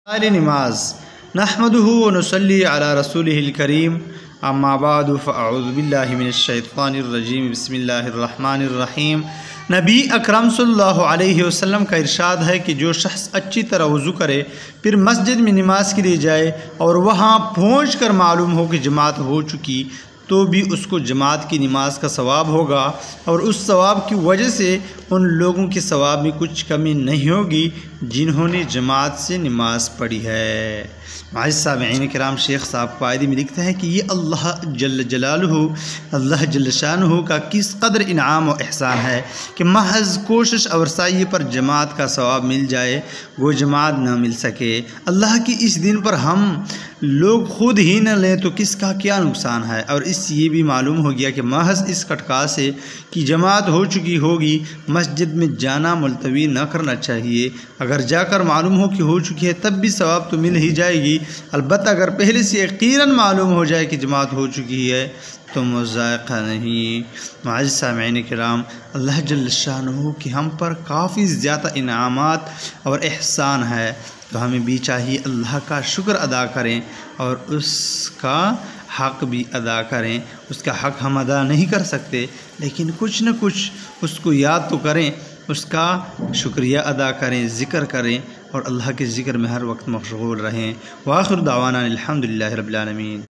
नमाज नहमदुहु व नुसल्ली अला रसूलिहिल करीम अम्मा बादु फ़अऊज़ु बिल्लाहि मिनश्शैतानिर रजीम बिस्मिल्लाहिर रहमानिर रहीम। नबी अकरम सल्लल्लाहु अलैहि वसल्लम का इरशाद है कि जो शख्स अच्छी तरह वज़ू करे फिर मस्जिद में नमाज के लिए जाए और वहाँ पहुँच कर मालूम हो कि जमात हो चुकी तो भी उसको जमात की नमाज का सवाब होगा और उस सवाब की वजह से उन लोगों के सवाब में कुछ कमी नहीं होगी जिन्होंने जमात से नमाज पढ़ी है। माज़ सामिईन किराम, शेख साहब क़ायदे में लिखते हैं कि ये अल्लाह जल्ल जलालुहु, अल्लाह जल्ल शानुहु का किस कदर इनाम और एहसान है कि महज कोशिश और साये पर जमात का सवाब मिल जाए वो जमात न मिल सके। अल्लाह की इस दिन पर हम लोग खुद ही न लें तो किसका क्या नुकसान है। और इससे ये भी मालूम हो गया कि महज इस खटका से कि जमात हो चुकी होगी मस्जिद में जाना मुलतवी न करना चाहिए। अगर जाकर मालूम हो कि हो चुकी है तब भी सवाब तो मिल ही जाएगी, अलबत्ता अगर पहले से यकीनन मालूम हो जाए कि जमात हो चुकी है तो मुज़ायक़ा नहीं। माज़ सामिईन किराम, अल्लाह जल्ल शानुहु कि हम पर काफ़ी ज़्यादा इनामात और एहसान है तो हमें भी चाहिए अल्लाह का शुक्र अदा करें और उसका हक़ भी अदा करें। उसका हक़ हम अदा नहीं कर सकते लेकिन कुछ न कुछ उसको याद तो करें, उसका शुक्रिया अदा करें, ज़िक्र करें और अल्लाह के ज़िक्र में हर वक्त मशगूल रहें। व आखिर दावाना अल्हम्दुलिल्लाहि रब्बिल आलमीन।